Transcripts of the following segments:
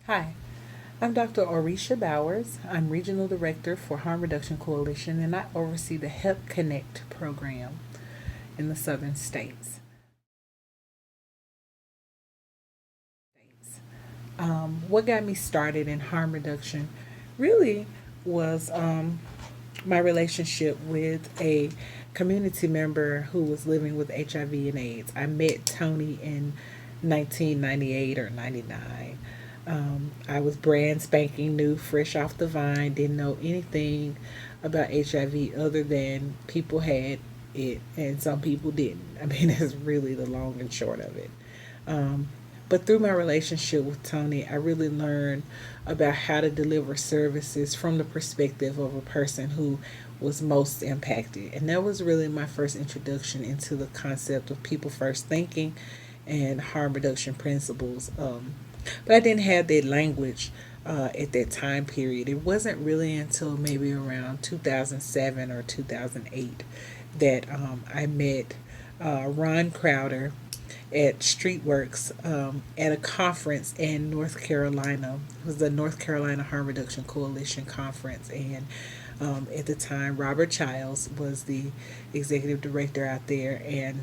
Hi, I'm Dr. Orisha Bowers. I'm Regional Director for Harm Reduction Coalition and I oversee the Help Connect program in the southern states. What got me started in harm reduction really was my relationship with a community member who was living with HIV and AIDS. I met Tony in 1998 or 99. I was brand spanking new, fresh off the vine, didn't know anything about HIV other than people had it and some people didn't. I mean, that's really the long and short of it. Um, but through my relationship with Tony, I really learned about how to deliver services from the perspective of a person who was most impacted. And that was really my first introduction into the concept of people first thinking and harm reduction principles. But I didn't have that language at that time period. It wasn't really until maybe around 2007 or 2008 that I met Ron Crowder at Streetworks at a conference in North Carolina. It was the North Carolina Harm Reduction Coalition conference, and at the time, Robert Childs was the executive director out there, and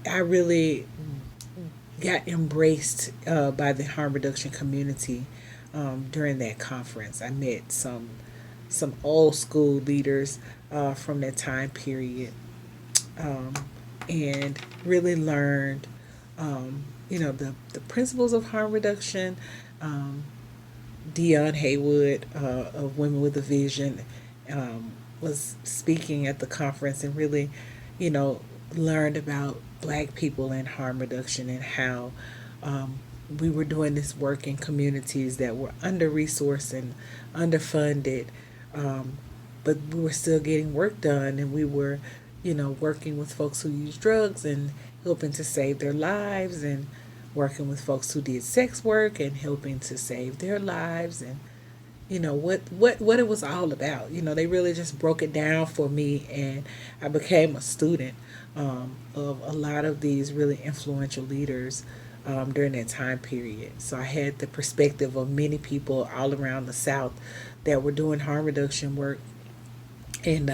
I really got embraced by the harm reduction community during that conference. I met some old school leaders from that time period, um, and really learned, the principles of harm reduction. Um, Dion Haywood of Women with a Vision was speaking at the conference and really, you know, learned about Black people and harm reduction and how um, we were doing this work in communities that were under resourced and underfunded, um, but we were still getting work done, and we were, working with folks who use drugs and helping to save their lives, and working with folks who did sex work and helping to save their lives, and what it was all about. They really just broke it down for me, and I became a student of a lot of these really influential leaders during that time period. So I had the perspective of many people all around the South that were doing harm reduction work, and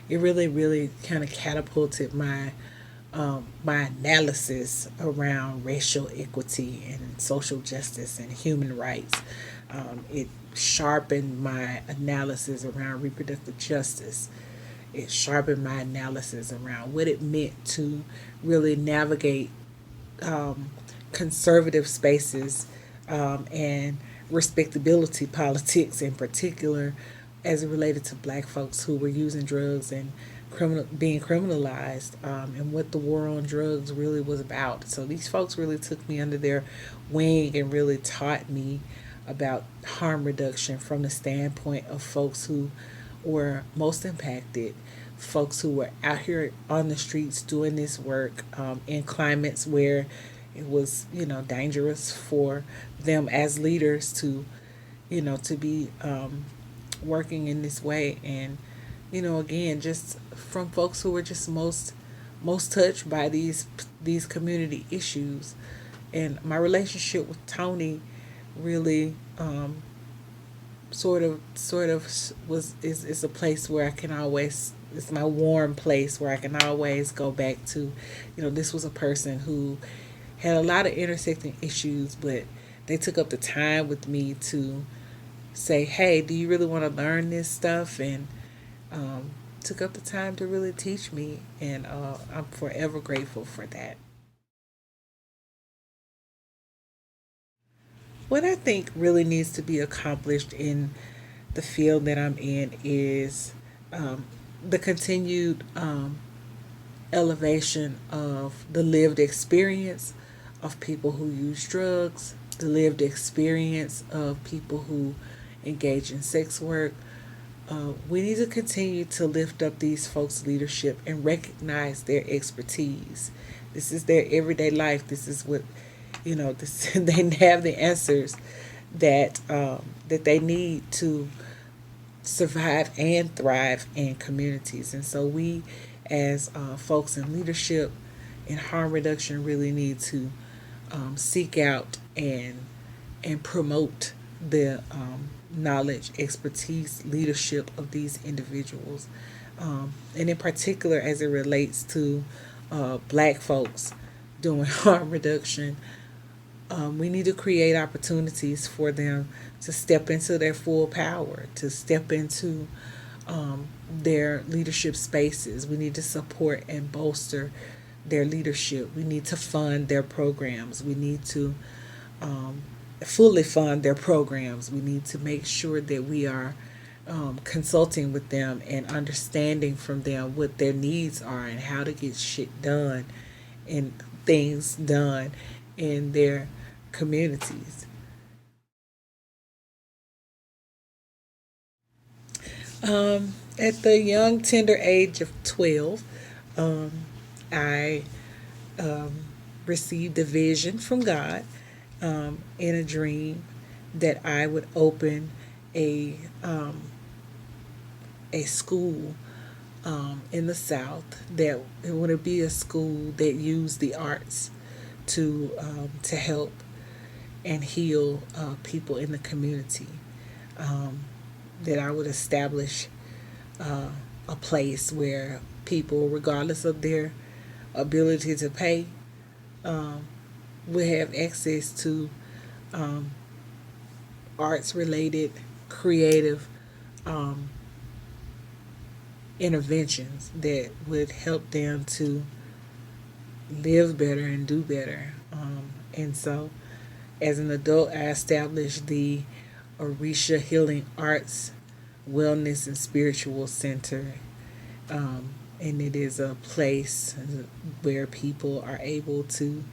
it really, really kind of catapulted my analysis around racial equity and social justice and human rights. It sharpened my analysis around reproductive justice. It sharpened my analysis around what it meant to really navigate um, conservative spaces and respectability politics in particular as it related to Black folks who were using drugs and being criminalized, and what the war on drugs really was about. So these folks really took me under their wing and really taught me about harm reduction from the standpoint of folks who were most impacted, folks who were out here on the streets doing this work in climates where it was, dangerous for them as leaders to be working in this way. And again, just from folks who were just most touched by these community issues. And my relationship with Tony really sort of was is a place where I can always, it's my warm place where I can always go back to. This was a person who had a lot of intersecting issues, but they took up the time with me to say, hey, do you really want to learn this stuff? And took up the time to really teach me, and I'm forever grateful for that. What I think really needs to be accomplished in the field that I'm in is um, the continued elevation of the lived experience of people who use drugs, the lived experience of people who engage in sex work. We need to continue to lift up these folks' leadership and recognize their expertise. This is their everyday life. This is what This they have the answers that they need to survive and thrive in communities. And so we, as folks in leadership in harm reduction, really need to seek out and promote the knowledge, expertise, leadership of these individuals. And in particular, as it relates to black folks doing harm reduction, we need to create opportunities for them to step into their full power, to step into their leadership spaces. We need to support and bolster their leadership. We need to fund their programs. We need to fully fund their programs. We need to make sure that we are consulting with them and understanding from them what their needs are and how to get shit done and things done in their communities. At the young, tender age of 12, I received a vision from God in a dream that I would open a a school in the South, that it would be a school that used the arts to help and heal people in the community. That I would establish a place where people, regardless of their ability to pay, would have access to arts related, creative interventions that would help them to live better and do better. And so, as an adult, I established the Orisha Healing Arts Wellness and Spiritual Center. And it is a place where people are able to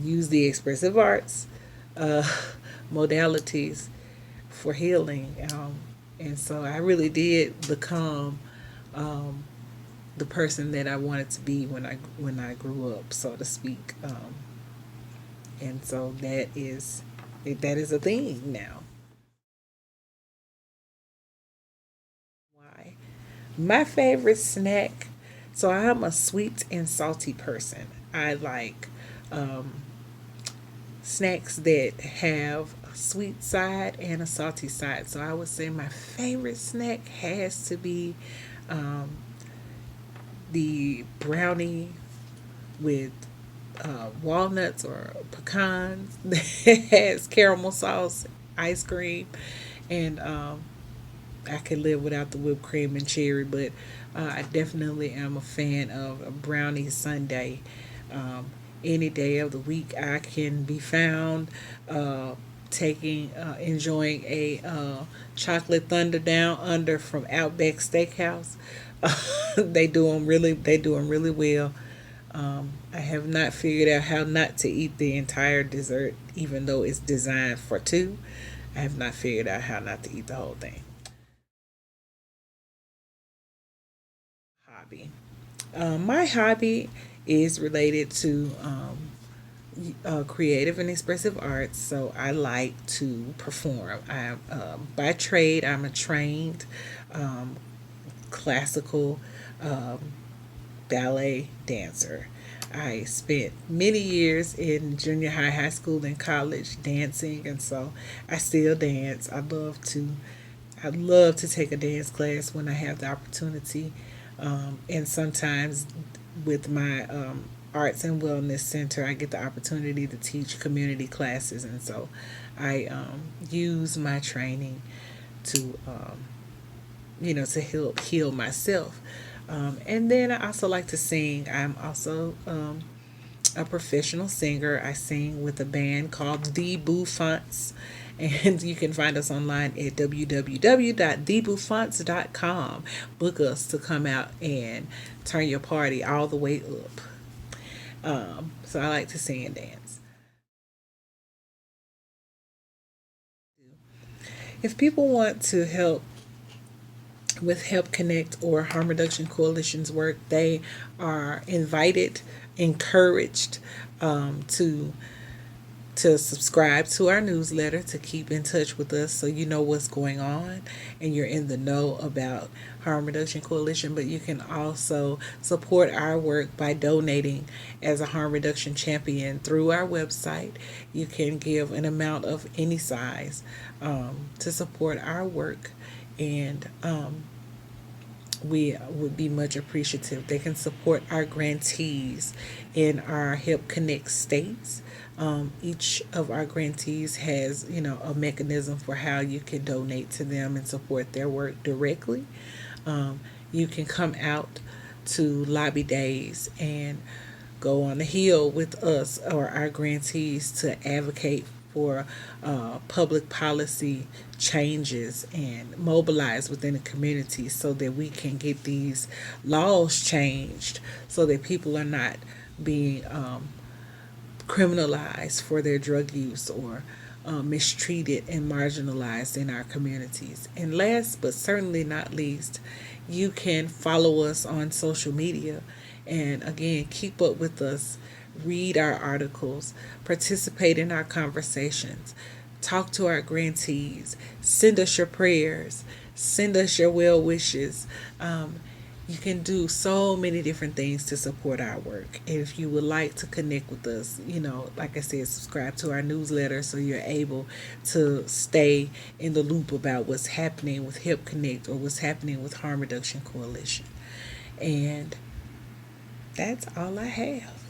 use the expressive arts uh, modalities for healing. And so I really did become the person that I wanted to be when I grew up, so to speak. And so that is a thing now. Why? My favorite snack. So I'm a sweet and salty person. I like um, snacks that have a sweet side and a salty side. So I would say my favorite snack has to be um, the brownie with walnuts or pecans that has caramel sauce, ice cream, and I could live without the whipped cream and cherry, but I definitely am a fan of a brownie sundae. Um, any day of the week, I can be found enjoying a chocolate thunder down under from Outback Steakhouse. They do them really well. I have not figured out how not to eat the entire dessert, even though it's designed for two. I have not figured out how not to eat the whole thing. Hobby. My hobby is related to creative and expressive arts, so I like to perform. By trade, I'm a trained um, classical um, ballet dancer. I spent many years in junior high, high school, and college dancing, and so I still dance. I love to take a dance class when I have the opportunity, and sometimes with my arts and wellness center, I get the opportunity to teach community classes, and so I use my training to to help heal myself. And then I also like to sing. I'm also a professional singer. I sing with a band called The Bouffants. And you can find us online at www.thebouffants.com. Book us to come out and turn your party all the way up. So I like to sing and dance. If people want to Help Connect or Harm Reduction Coalition's work, they are invited, encouraged to to subscribe to our newsletter to keep in touch with us so you know what's going on and you're in the know about Harm Reduction Coalition. But you can also support our work by donating as a harm reduction champion through our website. You can give an amount of any size to support our work, and we would be much appreciative. They can support our grantees in our HIP Connect states. Each of our grantees has, a mechanism for how you can donate to them and support their work directly. You can come out to lobby days and go on the Hill with us or our grantees to advocate for public policy changes and mobilize within the community so that we can get these laws changed so that people are not being criminalized for their drug use or mistreated and marginalized in our communities. And last but certainly not least, you can follow us on social media and again keep up with us, read our articles, participate in our conversations, talk to our grantees, send us your prayers, send us your well wishes. You can do so many different things to support our work. And if you would like to connect with us, like I said, subscribe to our newsletter so you're able to stay in the loop about what's happening with HIP Connect or what's happening with Harm Reduction Coalition. And that's all I have.